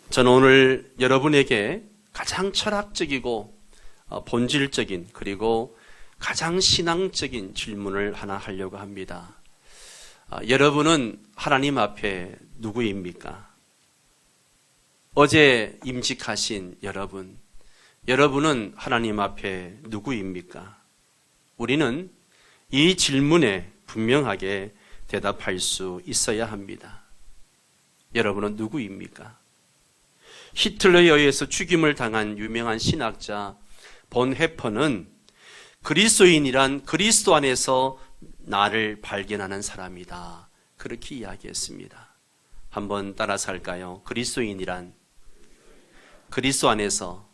저는 오늘 여러분에게 가장 철학적이고 본질적인 그리고 가장 신앙적인 질문을 하나 하려고 합니다. 여러분은 하나님 앞에 누구입니까? 어제 임직하신 여러분은 하나님 앞에 누구입니까? 우리는 이 질문에 분명하게 대답할 수 있어야 합니다. 여러분은 누구입니까? 히틀러에 의해서 죽임을 당한 유명한 신학자 본 해퍼는 그리스도인이란 그리스도 안에서 나를 발견하는 사람이다. 그렇게 이야기했습니다. 한번 따라서 할까요? 그리스도인이란 그리스도 안에서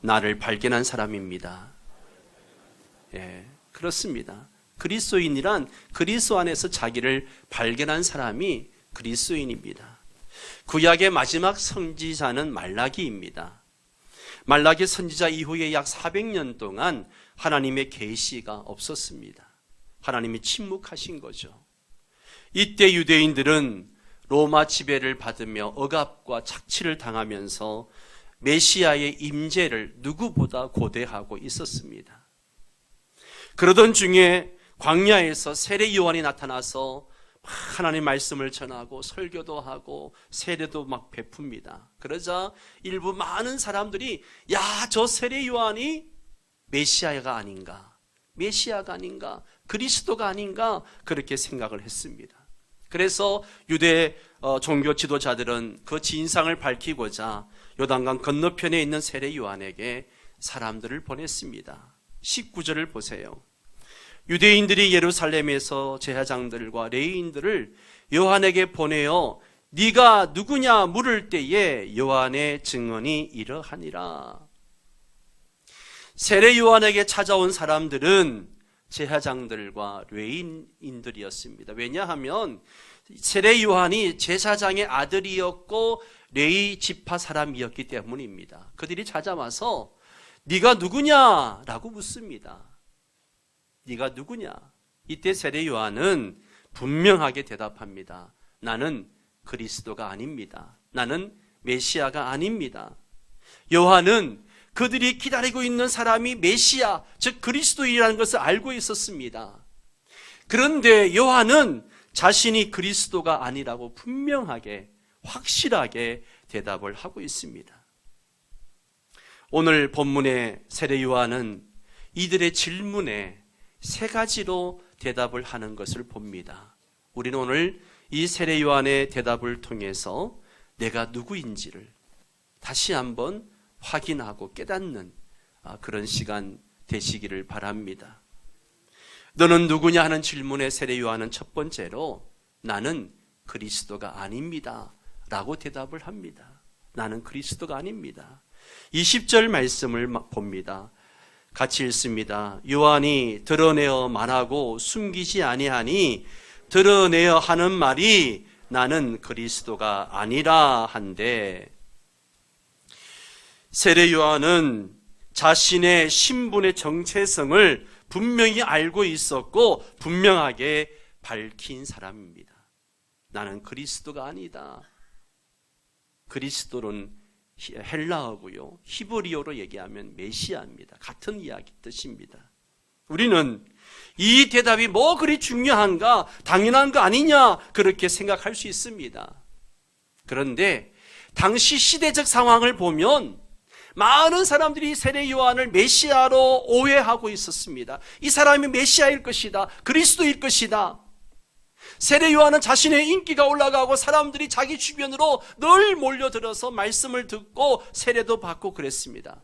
나를 발견한 사람입니다. 예, 그렇습니다. 그리스도인이란 그리스도 안에서 자기를 발견한 사람이 그리스도인입니다. 구약의 마지막 선지자는 말라기입니다. 말라기 선지자 이후에 약 400년 동안 하나님의 계시가 없었습니다. 하나님이 침묵하신 거죠. 이때 유대인들은 로마 지배를 받으며 억압과 착취를 당하면서 메시아의 임재를 누구보다 고대하고 있었습니다. 그러던 중에 광야에서 세례 요한이 나타나서 하나님 말씀을 전하고 설교도 하고 세례도 막 베풉니다. 그러자 일부 많은 사람들이 저 세례 요한이 메시아가 아닌가, 그리스도가 아닌가 그렇게 생각을 했습니다. 그래서 유대 종교 지도자들은 그 진상을 밝히고자 요단강 건너편에 있는 세례 요한에게 사람들을 보냈습니다. 19절을 보세요. 유대인들이 예루살렘에서 제사장들과 레위인들을 요한에게 보내어 네가 누구냐 물을 때에 요한의 증언이 이러하니라. 세례 요한에게 찾아온 사람들은 제사장들과 레위인들이었습니다. 왜냐하면 세례 요한이 제사장의 아들이었고 레위 지파 사람이었기 때문입니다. 그들이 찾아와서 네가 누구냐라고 묻습니다. 네가 누구냐? 이때 세례 요한은 분명하게 대답합니다. 나는 그리스도가 아닙니다. 나는 메시아가 아닙니다. 요한은 그들이 기다리고 있는 사람이 메시아, 즉 그리스도이라는 것을 알고 있었습니다. 그런데 요한은 자신이 그리스도가 아니라고 분명하게 확실하게 대답을 하고 있습니다. 오늘 본문의 세례 요한은 이들의 질문에 세 가지로 대답을 하는 것을 봅니다. 우리는 오늘 이 세례 요한의 대답을 통해서 내가 누구인지를 다시 한번 확인하고 깨닫는 그런 시간 되시기를 바랍니다. 너는 누구냐 하는 질문에 세례 요한은 첫 번째로 나는 그리스도가 아닙니다 라고 대답을 합니다. 나는 그리스도가 아닙니다. 20절 말씀을 봅니다. 같이 읽습니다. 요한이 드러내어 말하고 숨기지 아니하니 드러내어 하는 말이 나는 그리스도가 아니라 한데, 세례 요한은 자신의 신분의 정체성을 분명히 알고 있었고 분명하게 밝힌 사람입니다. 나는 그리스도가 아니다. 그리스도는 헬라어고요, 히브리어로 얘기하면 메시아입니다. 같은 이야기 뜻입니다. 우리는 이 대답이 뭐 그리 중요한가, 당연한 거 아니냐 그렇게 생각할 수 있습니다. 그런데 당시 시대적 상황을 보면 많은 사람들이 세례 요한을 메시아로 오해하고 있었습니다. 이 사람이 메시아일 것이다, 그리스도일 것이다. 세례 요한은 자신의 인기가 올라가고 사람들이 자기 주변으로 늘 몰려들어서 말씀을 듣고 세례도 받고 그랬습니다.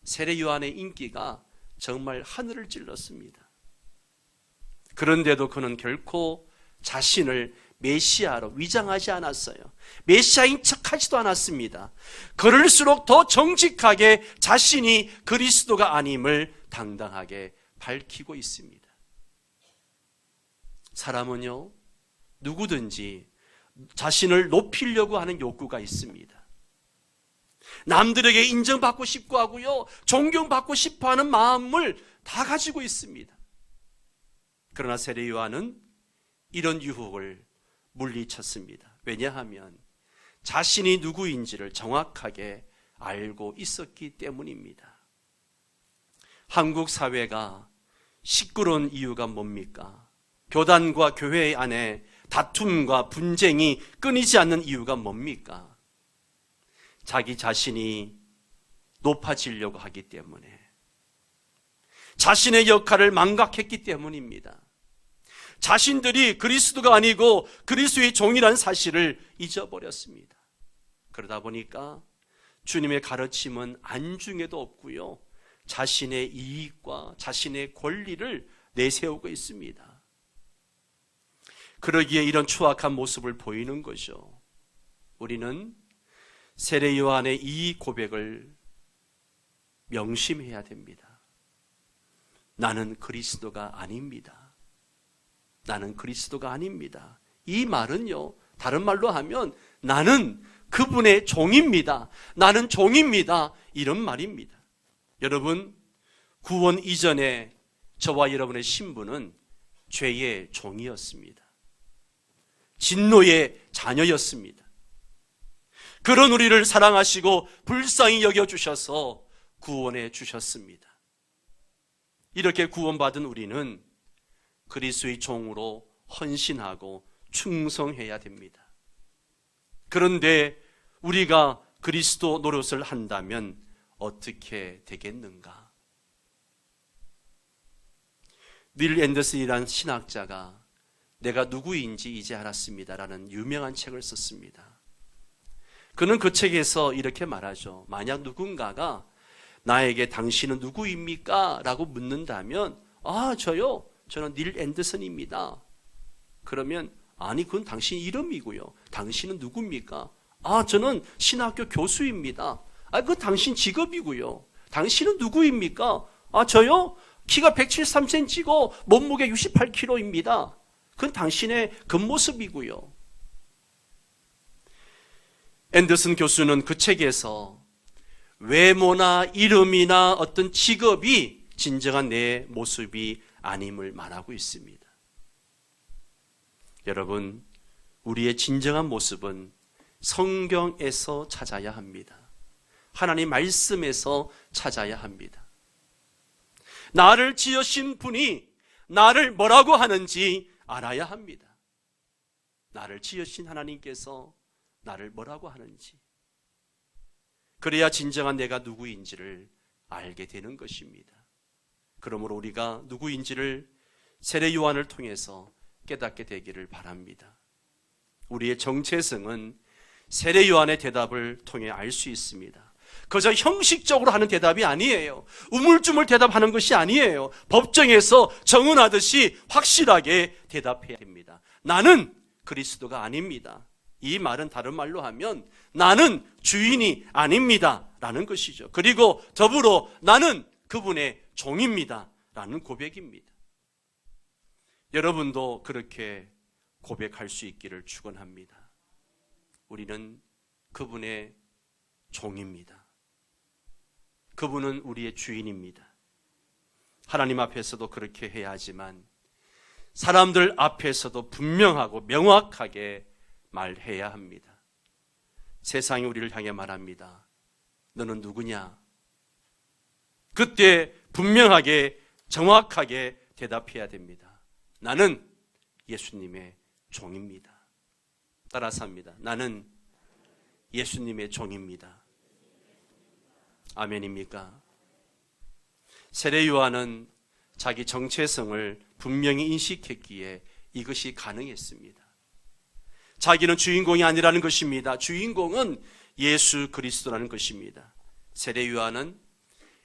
세례 요한의 인기가 정말 하늘을 찔렀습니다. 그런데도 그는 결코 자신을 메시아로 위장하지 않았어요. 메시아인 척하지도 않았습니다. 그럴수록 더 정직하게 자신이 그리스도가 아님을 당당하게 밝히고 있습니다. 사람은요, 누구든지 자신을 높이려고 하는 욕구가 있습니다. 남들에게 인정받고 싶고 하고요, 존경받고 싶어 하는 마음을 다 가지고 있습니다. 그러나 세례 요한은 이런 유혹을 물리쳤습니다. 왜냐하면 자신이 누구인지를 정확하게 알고 있었기 때문입니다. 한국 사회가 시끄러운 이유가 뭡니까? 교단과 교회 안에 다툼과 분쟁이 끊이지 않는 이유가 뭡니까? 자기 자신이 높아지려고 하기 때문에, 자신의 역할을 망각했기 때문입니다. 자신들이 그리스도가 아니고 그리스도의 종이라는 사실을 잊어버렸습니다. 그러다 보니까 주님의 가르침은 안중에도 없고요, 자신의 이익과 자신의 권리를 내세우고 있습니다. 그러기에 이런 추악한 모습을 보이는 거죠. 우리는 세례 요한의 이 고백을 명심해야 됩니다. 나는 그리스도가 아닙니다. 나는 그리스도가 아닙니다. 이 말은요, 다른 말로 하면 나는 그분의 종입니다. 나는 종입니다. 이런 말입니다. 여러분, 구원 이전에 저와 여러분의 신분은 죄의 종이었습니다. 진노의 자녀였습니다. 그런 우리를 사랑하시고 불쌍히 여겨주셔서 구원해 주셨습니다. 이렇게 구원받은 우리는 그리스도의 종으로 헌신하고 충성해야 됩니다. 그런데 우리가 그리스도 노릇을 한다면 어떻게 되겠는가? 닐 앤더슨이라는 신학자가 내가 누구인지 이제 알았습니다라는 유명한 책을 썼습니다. 그는 그 책에서 이렇게 말하죠. 만약 누군가가 나에게 당신은 누구입니까? 라고 묻는다면 저는 닐 앤더슨입니다. 그러면 아니, 그건 당신 이름이고요. 당신은 누굽니까? 저는 신학교 교수입니다. 그건 당신 직업이고요. 당신은 누구입니까? 저요? 키가 173cm고 몸무게 68kg입니다. 그건 당신의 겉모습이고요. 앤더슨 교수는 그 책에서 외모나 이름이나 어떤 직업이 진정한 내 모습이 아님을 말하고 있습니다. 여러분, 우리의 진정한 모습은 성경에서 찾아야 합니다. 하나님 말씀에서 찾아야 합니다. 나를 지으신 분이 나를 뭐라고 하는지 알아야 합니다. 나를 지으신 하나님께서 나를 뭐라고 하는지, 그래야 진정한 내가 누구인지를 알게 되는 것입니다. 그러므로 우리가 누구인지를 세례 요한을 통해서 깨닫게 되기를 바랍니다. 우리의 정체성은 세례 요한의 대답을 통해 알 수 있습니다. 그저 형식적으로 하는 대답이 아니에요. 우물쭈물 대답하는 것이 아니에요. 법정에서 정언하듯이 확실하게 대답해야 됩니다. 나는 그리스도가 아닙니다. 이 말은 다른 말로 하면 나는 주인이 아닙니다 라는 것이죠. 그리고 더불어 나는 그분의 종입니다 라는 고백입니다. 여러분도 그렇게 고백할 수 있기를 축원합니다. 우리는 그분의 종입니다. 그분은 우리의 주인입니다. 하나님 앞에서도 그렇게 해야 하지만 사람들 앞에서도 분명하고 명확하게 말해야 합니다. 세상이 우리를 향해 말합니다. 너는 누구냐? 그때 분명하게 정확하게 대답해야 됩니다. 나는 예수님의 종입니다. 따라서 합니다. 나는 예수님의 종입니다. 아멘입니까? 세례 요한은 자기 정체성을 분명히 인식했기에 이것이 가능했습니다. 자기는 주인공이 아니라는 것입니다. 주인공은 예수 그리스도라는 것입니다. 세례 요한은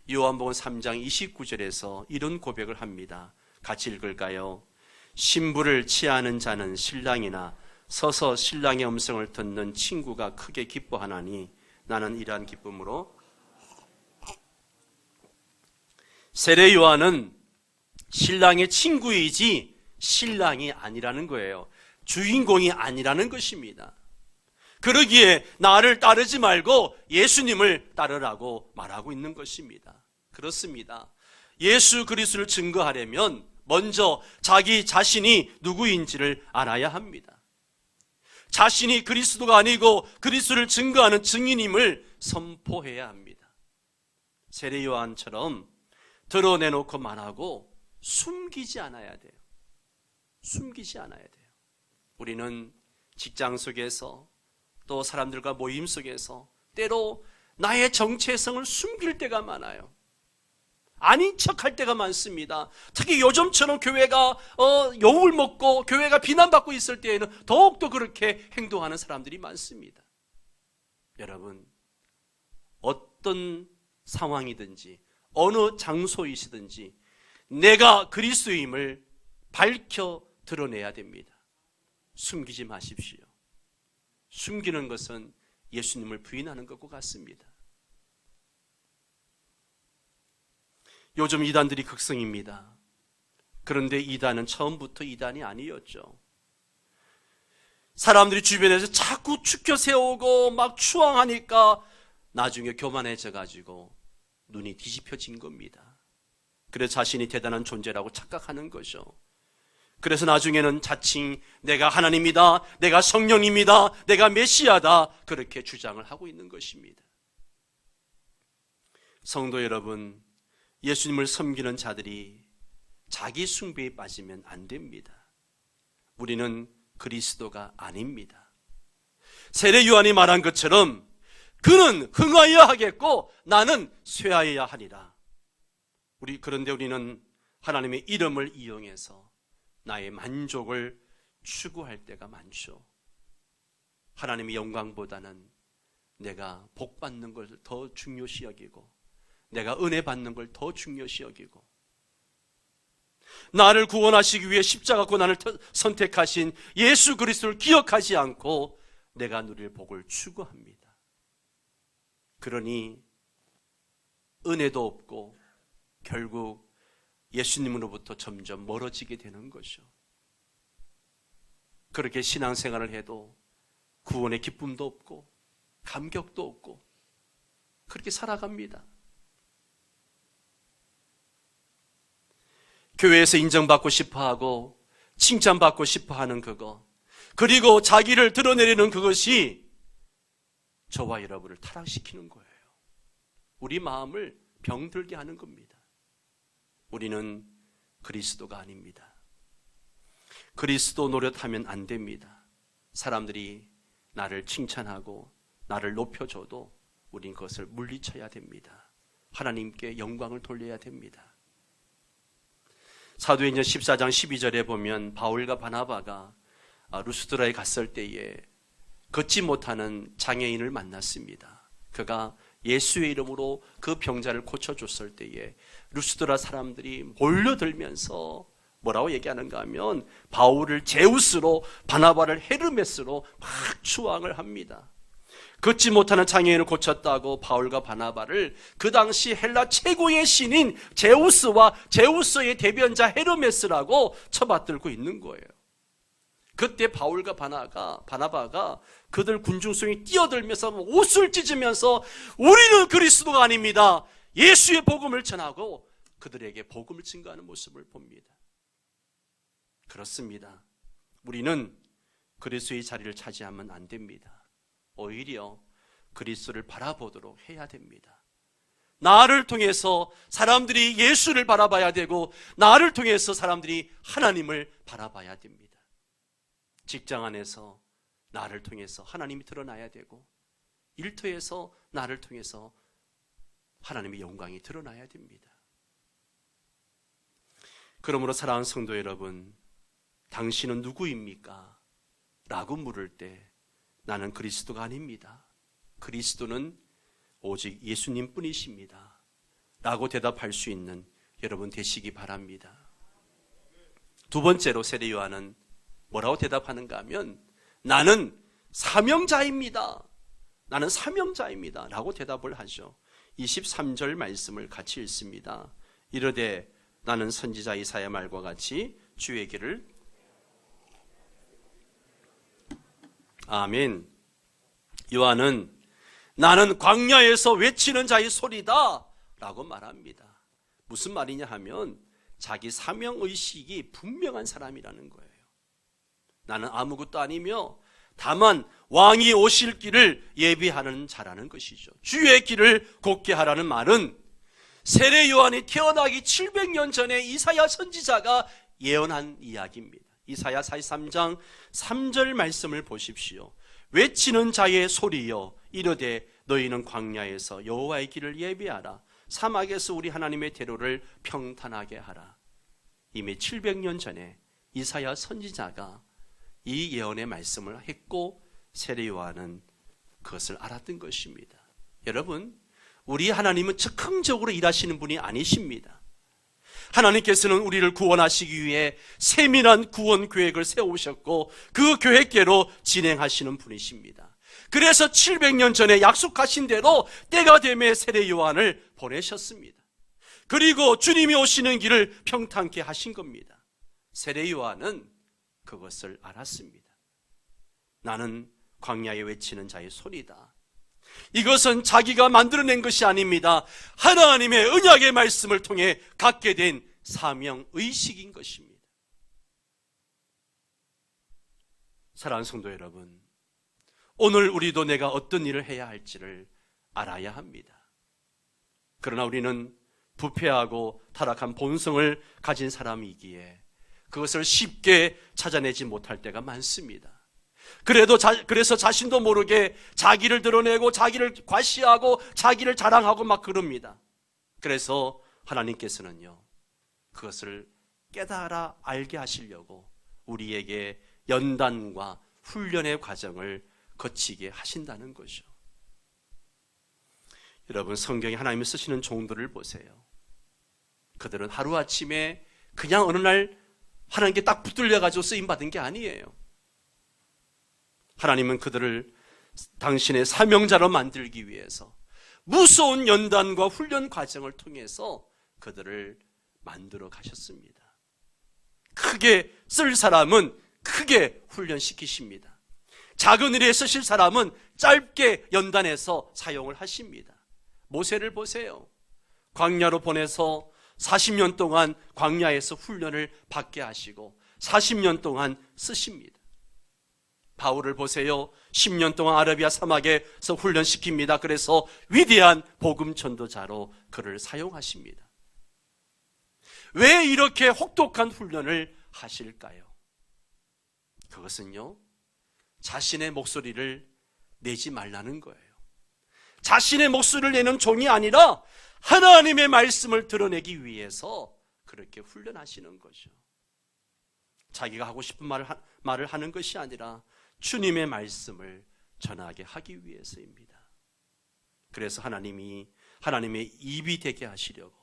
요한복음 3장 29절에서 이런 고백을 합니다. 같이 읽을까요? 신부를 취하는 자는 신랑이나 서서 신랑의 음성을 듣는 친구가 크게 기뻐하나니 나는 이러한 기쁨으로. 세례 요한은 신랑의 친구이지 신랑이 아니라는 거예요. 주인공이 아니라는 것입니다. 그러기에 나를 따르지 말고 예수님을 따르라고 말하고 있는 것입니다. 그렇습니다. 예수 그리스도를 증거하려면 먼저 자기 자신이 누구인지를 알아야 합니다. 자신이 그리스도가 아니고 그리스도를 증거하는 증인임을 선포해야 합니다. 세례 요한처럼 드러내놓고 말하고 숨기지 않아야 돼요. 숨기지 않아야 돼요. 우리는 직장 속에서 또 사람들과 모임 속에서 때로 나의 정체성을 숨길 때가 많아요. 아닌 척할 때가 많습니다. 특히 요즘처럼 교회가 욕을 먹고 교회가 비난받고 있을 때에는 더욱더 그렇게 행동하는 사람들이 많습니다. 여러분, 어떤 상황이든지 어느 장소이시든지 내가 그리스도임을 밝혀 드러내야 됩니다. 숨기지 마십시오. 숨기는 것은 예수님을 부인하는 것과 같습니다. 요즘 이단들이 극성입니다. 그런데 이단은 처음부터 이단이 아니었죠. 사람들이 주변에서 자꾸 추켜 세우고 막 추앙하니까 나중에 교만해져 가지고 눈이 뒤집혀진 겁니다. 그래서 자신이 대단한 존재라고 착각하는 거죠. 그래서 나중에는 자칭 내가 하나님이다, 내가 성령입니다, 내가 메시아다, 그렇게 주장을 하고 있는 것입니다. 성도 여러분, 예수님을 섬기는 자들이 자기 숭배에 빠지면 안 됩니다. 우리는 그리스도가 아닙니다. 세례 요한이 말한 것처럼 그는 흥하여야 하겠고 나는 쇠하여야 하리라. 그런데 우리는 하나님의 이름을 이용해서 나의 만족을 추구할 때가 많죠. 하나님의 영광보다는 내가 복 받는 걸 더 중요시 여기고 내가 은혜 받는 걸 더 중요시 여기고 나를 구원하시기 위해 십자가 고난을 선택하신 예수 그리스도를 기억하지 않고 내가 누릴 복을 추구합니다. 그러니 은혜도 없고 결국 예수님으로부터 점점 멀어지게 되는 것이죠. 그렇게 신앙생활을 해도 구원의 기쁨도 없고 감격도 없고 그렇게 살아갑니다. 교회에서 인정받고 싶어하고 칭찬받고 싶어하는 그거, 그리고 자기를 드러내려는 그것이 저와 여러분을 타락시키는 거예요. 우리 마음을 병들게 하는 겁니다. 우리는 그리스도가 아닙니다. 그리스도 노릇하면 안 됩니다. 사람들이 나를 칭찬하고 나를 높여줘도 우린 그것을 물리쳐야 됩니다. 하나님께 영광을 돌려야 됩니다. 사도행전 14장 12절에 보면 바울과 바나바가 루스드라에 갔을 때에 걷지 못하는 장애인을 만났습니다. 그가 예수의 이름으로 그 병자를 고쳐줬을 때에 루스드라 사람들이 몰려들면서 뭐라고 얘기하는가 하면 바울을 제우스로 바나바를 헤르메스로 막 추앙을 합니다. 걷지 못하는 장애인을 고쳤다고 바울과 바나바를 그 당시 헬라 최고의 신인 제우스와 제우스의 대변자 헤르메스라고 쳐받들고 있는 거예요. 그때 바울과 바나바가 그들 군중 속에 뛰어들면서 옷을 찢으면서 우리는 그리스도가 아닙니다, 예수의 복음을 전하고 그들에게 복음을 증거하는 모습을 봅니다. 그렇습니다. 우리는 그리스도의 자리를 차지하면 안 됩니다. 오히려 그리스도를 바라보도록 해야 됩니다. 나를 통해서 사람들이 예수를 바라봐야 되고 나를 통해서 사람들이 하나님을 바라봐야 됩니다. 직장 안에서 나를 통해서 하나님이 드러나야 되고 일터에서 나를 통해서 하나님의 영광이 드러나야 됩니다. 그러므로 사랑하는 성도 여러분, 당신은 누구입니까? 라고 물을 때 나는 그리스도가 아닙니다, 그리스도는 오직 예수님 뿐이십니다 라고 대답할 수 있는 여러분 되시기 바랍니다. 두 번째로 세례 요한은 뭐라고 대답하는가 하면 나는 사명자입니다, 나는 사명자입니다 라고 대답을 하죠. 23절 말씀을 같이 읽습니다. 이르되 나는 선지자 이사야 말과 같이 주의 길을 아멘. 요한은 나는 광야에서 외치는 자의 소리다 라고 말합니다. 무슨 말이냐 하면 자기 사명의식이 분명한 사람이라는 거예요. 나는 아무것도 아니며 다만 왕이 오실 길을 예비하는 자라는 것이죠. 주의 길을 곧게 하라는 말은 세례 요한이 태어나기 700년 전에 이사야 선지자가 예언한 이야기입니다. 이사야 43장 3절 말씀을 보십시오. 외치는 자의 소리여 이르되 너희는 광야에서 여호와의 길을 예비하라. 사막에서 우리 하나님의 대로를 평탄하게 하라. 이미 700년 전에 이사야 선지자가 이 예언의 말씀을 했고 세례 요한은 그것을 알았던 것입니다. 여러분, 우리 하나님은 즉흥적으로 일하시는 분이 아니십니다. 하나님께서는 우리를 구원하시기 위해 세밀한 구원 계획을 세우셨고 그 계획대로 진행하시는 분이십니다. 그래서 700년 전에 약속하신 대로 때가 되매 세례 요한을 보내셨습니다. 그리고 주님이 오시는 길을 평탄케 하신 겁니다. 세례 요한은 그것을 알았습니다. 나는 광야에 외치는 자의 소리다. 이것은 자기가 만들어낸 것이 아닙니다. 하나님의 언약의 말씀을 통해 갖게 된 사명의식인 것입니다. 사랑하는 성도 여러분, 오늘 우리도 내가 어떤 일을 해야 할지를 알아야 합니다. 그러나 우리는 부패하고 타락한 본성을 가진 사람이기에 그것을 쉽게 찾아내지 못할 때가 많습니다. 그래서 자신도 모르게 자기를 드러내고 자기를 과시하고 자기를 자랑하고 막 그럽니다. 그래서 하나님께서는요, 그것을 깨달아 알게 하시려고 우리에게 연단과 훈련의 과정을 거치게 하신다는 거죠. 여러분, 성경에 하나님이 쓰시는 종들을 보세요. 그들은 하루아침에 그냥 어느 날 하나님께 딱 붙들려가지고 쓰임받은 게 아니에요. 하나님은 그들을 당신의 사명자로 만들기 위해서 무서운 연단과 훈련 과정을 통해서 그들을 만들어 가셨습니다. 크게 쓸 사람은 크게 훈련시키십니다. 작은 일에 쓰실 사람은 짧게 연단해서 사용을 하십니다. 모세를 보세요. 광야로 보내서 40년 동안 광야에서 훈련을 받게 하시고 40년 동안 쓰십니다. 바울을 보세요. 10년 동안 아라비아 사막에서 훈련시킵니다. 그래서 위대한 복음 전도자로 그를 사용하십니다. 왜 이렇게 혹독한 훈련을 하실까요? 그것은요, 자신의 목소리를 내지 말라는 거예요. 자신의 목소리를 내는 종이 아니라 하나님의 말씀을 드러내기 위해서 그렇게 훈련하시는 거죠. 자기가 하고 싶은 말을 하는 것이 아니라 주님의 말씀을 전하게 하기 위해서입니다. 그래서 하나님의 입이 되게 하시려고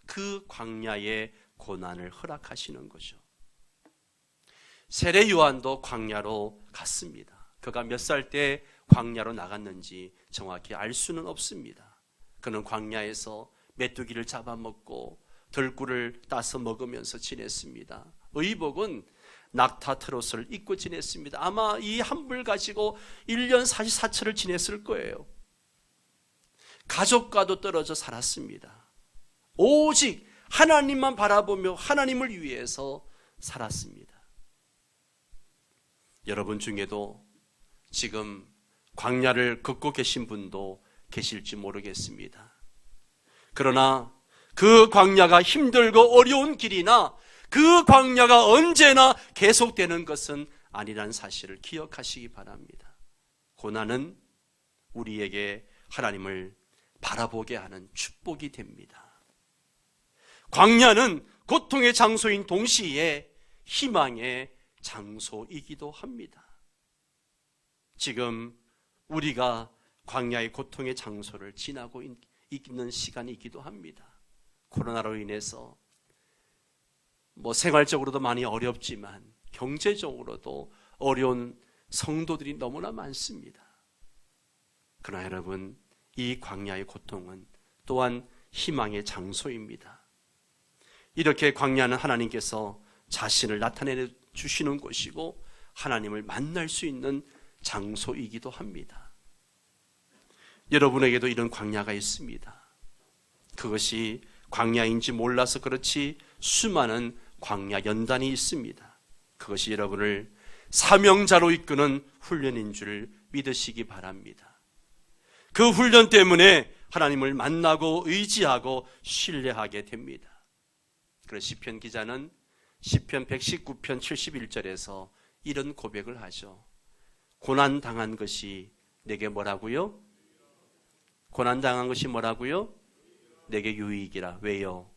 그 광야의 고난을 허락하시는 거죠. 세례 요한도 광야로 갔습니다. 그가 몇 살 때 광야로 나갔는지 정확히 알 수는 없습니다. 그는 광야에서 메뚜기를 잡아먹고 들꿀을 따서 먹으면서 지냈습니다. 의복은 낙타 트롯을 입고 지냈습니다. 아마 이 한불 가지고 1년 44철을 지냈을 거예요. 가족과도 떨어져 살았습니다. 오직 하나님만 바라보며 하나님을 위해서 살았습니다. 여러분 중에도 지금 광야를 걷고 계신 분도 계실지 모르겠습니다. 그러나 그 광야가 힘들고 어려운 길이나 그 광야가 언제나 계속되는 것은 아니라는 사실을 기억하시기 바랍니다. 고난은 우리에게 하나님을 바라보게 하는 축복이 됩니다. 광야는 고통의 장소인 동시에 희망의 장소이기도 합니다. 지금 우리가 광야의 고통의 장소를 지나고 있는 시간이기도 합니다. 코로나로 인해서 생활적으로도 많이 어렵지만 경제적으로도 어려운 성도들이 너무나 많습니다. 그러나 여러분, 이 광야의 고통은 또한 희망의 장소입니다. 이렇게 광야는 하나님께서 자신을 나타내 주시는 곳이고 하나님을 만날 수 있는 장소이기도 합니다. 여러분에게도 이런 광야가 있습니다. 그것이 광야인지 몰라서 그렇지 수많은 광야 연단이 있습니다. 그것이 여러분을 사명자로 이끄는 훈련인 줄 믿으시기 바랍니다. 그 훈련 때문에 하나님을 만나고 의지하고 신뢰하게 됩니다. 그래서 시편 기자는 시편 119편 71절에서 이런 고백을 하죠. 고난당한 것이 내게 뭐라고요? 고난당한 것이 뭐라고요? 내게 유익이라. 왜요?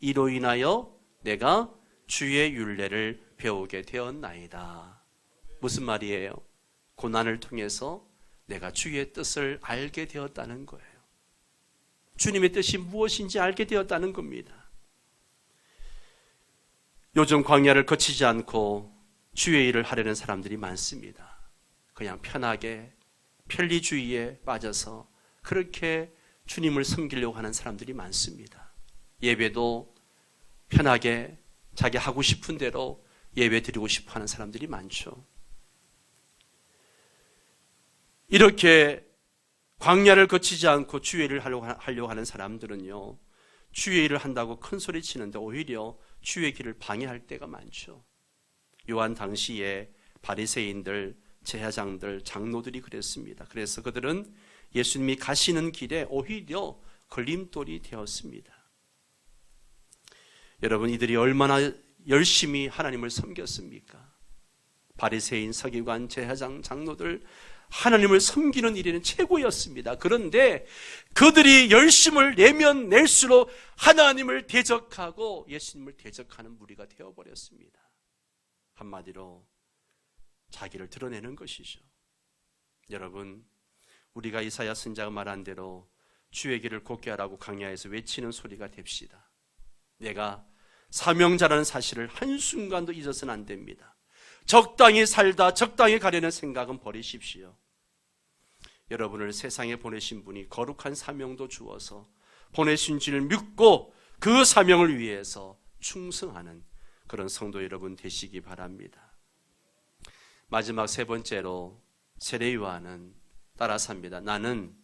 이로 인하여 내가 주의 율례를 배우게 되었나이다. 무슨 말이에요? 고난을 통해서 내가 주의 뜻을 알게 되었다는 거예요. 주님의 뜻이 무엇인지 알게 되었다는 겁니다. 요즘 광야를 거치지 않고 주의 일을 하려는 사람들이 많습니다. 그냥 편하게 편리주의에 빠져서 그렇게 주님을 섬기려고 하는 사람들이 많습니다. 예배도 편하게 자기 하고 싶은 대로 예배 드리고 싶어 하는 사람들이 많죠. 이렇게 광야를 거치지 않고 주의 일을 하려고 하는 사람들은요, 주의 일을 한다고 큰 소리 치는데 오히려 주의 길을 방해할 때가 많죠. 요한 당시에 바리새인들, 제사장들, 장로들이 그랬습니다. 그래서 그들은 예수님이 가시는 길에 오히려 걸림돌이 되었습니다. 여러분, 이들이 얼마나 열심히 하나님을 섬겼습니까? 바리새인, 서기관, 제사장, 장로들 하나님을 섬기는 일에는 최고였습니다. 그런데 그들이 열심을 내면 낼수록 하나님을 대적하고 예수님을 대적하는 무리가 되어버렸습니다. 한마디로 자기를 드러내는 것이죠. 여러분, 우리가 이사야 선지자가 말한 대로 주의 길을 곱게 하라고 광야에서 외치는 소리가 됩시다. 내가 사명자라는 사실을 한순간도 잊어서는 안 됩니다. 적당히 살다 적당히 가려는 생각은 버리십시오. 여러분을 세상에 보내신 분이 거룩한 사명도 주어서 보내신 줄을 믿고 그 사명을 위해서 충성하는 그런 성도 여러분 되시기 바랍니다. 마지막 세 번째로 세례 요한은 따라서 합니다. 나는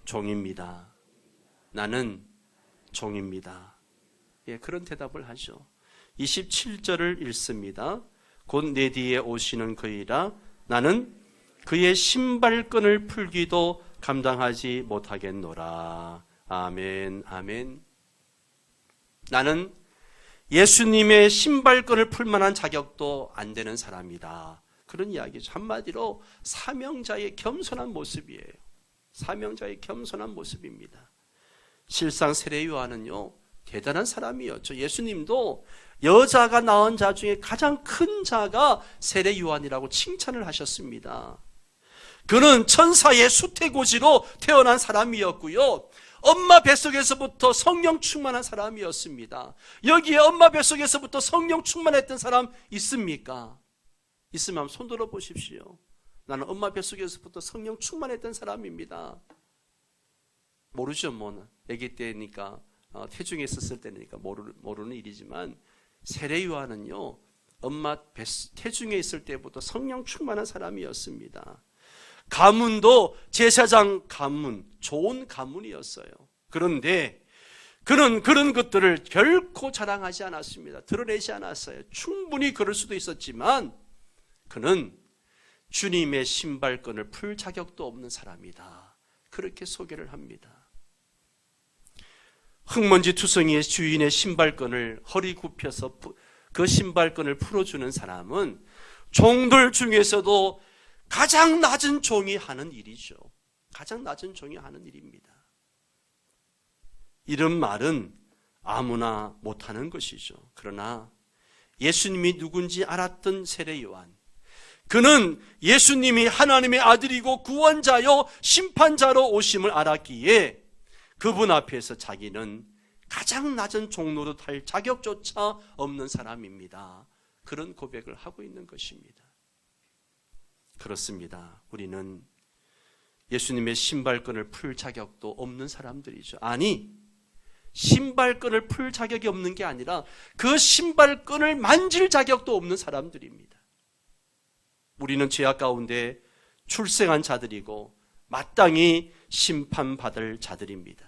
종입니다. 나는 종입니다. 예, 그런 대답을 하죠. 27절을 읽습니다. 곧 내 뒤에 오시는 그이라 나는 그의 신발끈을 풀기도 감당하지 못하겠노라. 아멘, 아멘. 나는 예수님의 신발끈을 풀 만한 자격도 안 되는 사람이다. 그런 이야기죠. 한마디로 사명자의 겸손한 모습이에요. 사명자의 겸손한 모습입니다. 실상 세례 요한은요, 대단한 사람이었죠. 예수님도 여자가 낳은 자 중에 가장 큰 자가 세례 요한이라고 칭찬을 하셨습니다. 그는 천사의 수태고지로 태어난 사람이었고요, 엄마 뱃속에서부터 성령 충만한 사람이었습니다. 여기에 엄마 뱃속에서부터 성령 충만했던 사람 있습니까? 있으면 손 들어 보십시오. 나는 엄마 뱃속에서부터 성령 충만했던 사람입니다. 모르죠. 뭐 아기 때니까 태중에 있었을 때니까 모르는 일이지만 세례 요한은요, 엄마 태중에 있을 때부터 성령 충만한 사람이었습니다. 가문도 제사장 가문, 좋은 가문이었어요. 그런데 그는 그런 것들을 결코 자랑하지 않았습니다. 드러내지 않았어요. 충분히 그럴 수도 있었지만 그는 주님의 신발끈을 풀 자격도 없는 사람이다. 그렇게 소개를 합니다. 흙먼지 투성이의 주인의 신발끈을 허리 굽혀서 그 신발끈을 풀어주는 사람은 종들 중에서도 가장 낮은 종이 하는 일이죠. 가장 낮은 종이 하는 일입니다. 이런 말은 아무나 못하는 것이죠. 그러나 예수님이 누군지 알았던 세례 요한, 그는 예수님이 하나님의 아들이고 구원자요 심판자로 오심을 알았기에 그분 앞에서 자기는 가장 낮은 종로로 탈 자격조차 없는 사람입니다. 그런 고백을 하고 있는 것입니다. 그렇습니다. 우리는 예수님의 신발끈을 풀 자격도 없는 사람들이죠. 아니, 신발끈을 풀 자격이 없는 게 아니라 그 신발끈을 만질 자격도 없는 사람들입니다. 우리는 죄악 가운데 출생한 자들이고 마땅히 심판받을 자들입니다.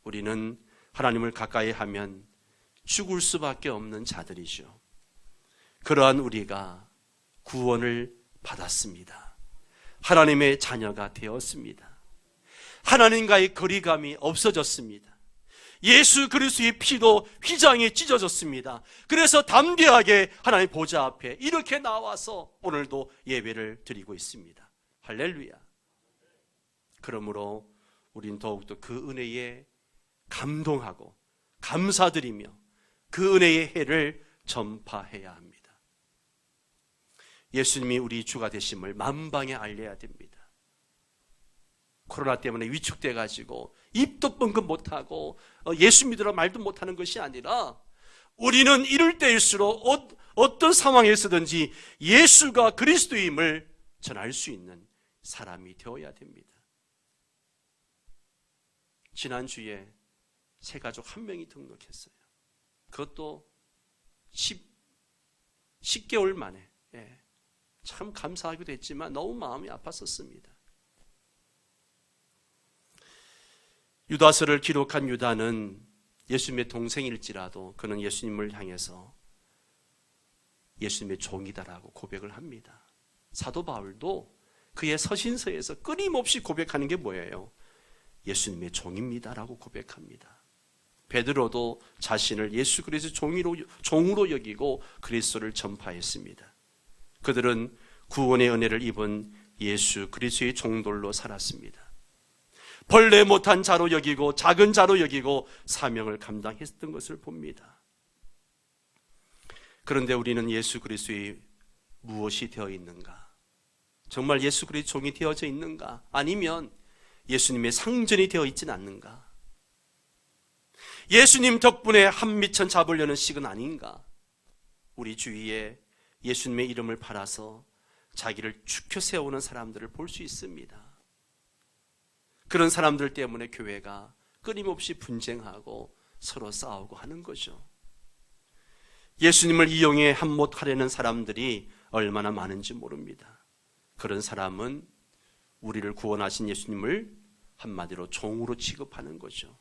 우리는 하나님을 가까이 하면 죽을 수밖에 없는 자들이죠. 그러한 우리가 구원을 받았습니다. 하나님의 자녀가 되었습니다. 하나님과의 거리감이 없어졌습니다. 예수 그리스도의 피로 휘장이 찢어졌습니다. 그래서 담대하게 하나님 보좌 앞에 이렇게 나와서 오늘도 예배를 드리고 있습니다. 할렐루야. 그러므로 우린 더욱더 그 은혜에 감동하고 감사드리며 그 은혜의 해를 전파해야 합니다. 예수님이 우리 주가 되심을 만방에 알려야 됩니다. 코로나 때문에 위축돼 가지고 입도 뻥긋 못하고 예수 믿으라 말도 못하는 것이 아니라 우리는 이럴 때일수록 어떤 상황에서든지 예수가 그리스도임을 전할 수 있는 사람이 되어야 됩니다. 지난주에 새 가족 한 명이 등록했어요. 그것도 10개월 만에. 참 감사하기도 했지만 너무 마음이 아팠었습니다. 유다서를 기록한 유다는 예수님의 동생일지라도 그는 예수님을 향해서 예수님의 종이다라고 고백을 합니다. 사도 바울도 그의 서신서에서 끊임없이 고백하는 게 뭐예요? 예수님의 종입니다라고 고백합니다. 베드로도 자신을 예수 그리스도 종으로 여기고 그리스도를 전파했습니다. 그들은 구원의 은혜를 입은 예수 그리스도의 종들로 살았습니다. 벌레 못한 자로 여기고 작은 자로 여기고 사명을 감당했던 것을 봅니다. 그런데 우리는 예수 그리스도의 무엇이 되어 있는가? 정말 예수 그리스도 종이 되어져 있는가? 아니면 예수님의 상전이 되어 있지는 않는가? 예수님 덕분에 한미천 잡으려는 식은 아닌가? 우리 주위에 예수님의 이름을 팔아서 자기를 죽여 세우는 사람들을 볼 수 있습니다. 그런 사람들 때문에 교회가 끊임없이 분쟁하고 서로 싸우고 하는 거죠. 예수님을 이용해 한몫하려는 사람들이 얼마나 많은지 모릅니다. 그런 사람은 우리를 구원하신 예수님을 한마디로 종으로 취급하는 거죠.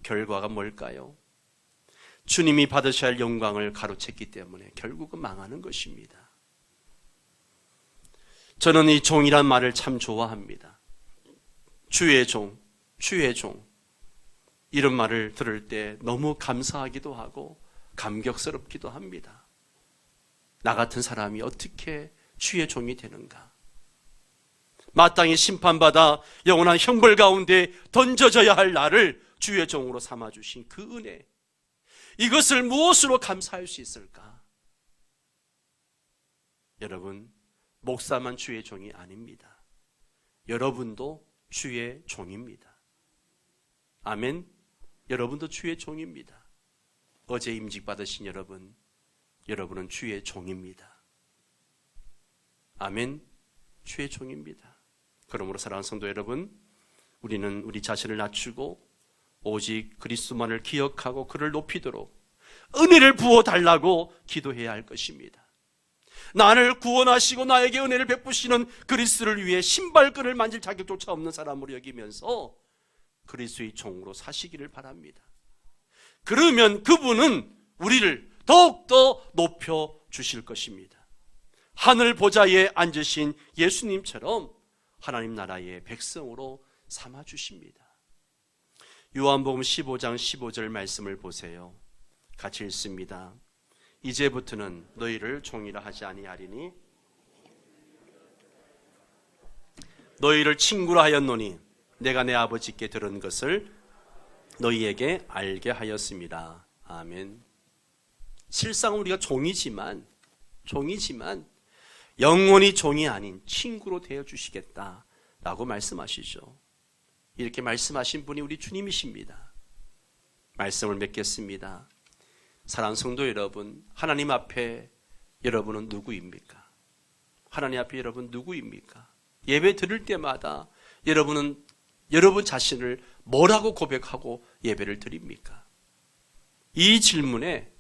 결과가 뭘까요? 주님이 받으셔야 할 영광을 가로챘기 때문에 결국은 망하는 것입니다. 저는 이 종이란 말을 참 좋아합니다. 주의 종, 주의 종. 이런 말을 들을 때 너무 감사하기도 하고 감격스럽기도 합니다. 나 같은 사람이 어떻게 주의 종이 되는가? 마땅히 심판받아 영원한 형벌 가운데 던져져야 할 나를 주의 종으로 삼아주신 그 은혜, 이것을 무엇으로 감사할 수 있을까? 여러분, 목사만 주의 종이 아닙니다. 여러분도 주의 종입니다. 아멘. 여러분도 주의 종입니다. 어제 임직받으신 여러분은 주의 종입니다. 아멘. 주의 종입니다. 그러므로 사랑하는 성도 여러분, 우리는 우리 자신을 낮추고 오직 그리스도만을 기억하고 그를 높이도록 은혜를 부어달라고 기도해야 할 것입니다. 나를 구원하시고 나에게 은혜를 베푸시는 그리스도를 위해 신발끈을 만질 자격조차 없는 사람으로 여기면서 그리스도의 종으로 사시기를 바랍니다. 그러면 그분은 우리를 더욱더 높여주실 것입니다. 하늘 보좌에 앉으신 예수님처럼 하나님 나라의 백성으로 삼아주십니다. 요한복음 15장 15절 말씀을 보세요. 같이 읽습니다. 이제부터는 너희를 종이라 하지 아니하리니 너희를 친구라 하였노니 내가 내 아버지께 들은 것을 너희에게 알게 하였습니다. 아멘. 실상 우리가 종이지만 영원히 종이 아닌 친구로 되어주시겠다라고 말씀하시죠. 이렇게 말씀하신 분이 우리 주님이십니다. 말씀을 맺겠습니다. 사랑하는 성도 여러분, 하나님 앞에 여러분은 누구입니까? 하나님 앞에 여러분 누구입니까? 예배 드릴 때마다 여러분은 여러분 자신을 뭐라고 고백하고 예배를 드립니까? 이 질문에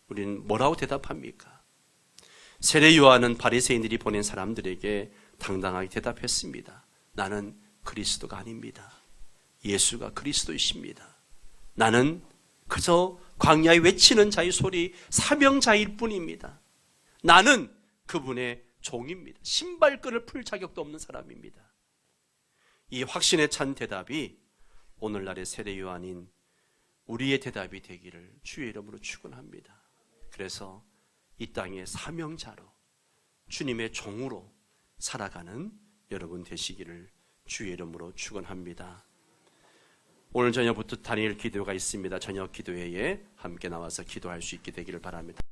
우리는 뭐라고 대답합니까? 세례 요한은 바리새인들이 보낸 사람들에게 당당하게 대답했습니다. 나는 그리스도가 아닙니다. 예수가 그리스도이십니다. 나는 그저 광야에 외치는 자의 소리 사명자일 뿐입니다. 나는 그분의 종입니다. 신발끈을 풀 자격도 없는 사람입니다. 이 확신에 찬 대답이 오늘날의 세례 요한인 우리의 대답이 되기를 주의 이름으로 축원합니다. 그래서 이 땅의 사명자로 주님의 종으로 살아가는 여러분 되시기를 주의 이름으로 축원합니다. 오늘 저녁부터 다니엘 기도가 있습니다. 저녁 기도회에 함께 나와서 기도할 수 있게 되기를 바랍니다.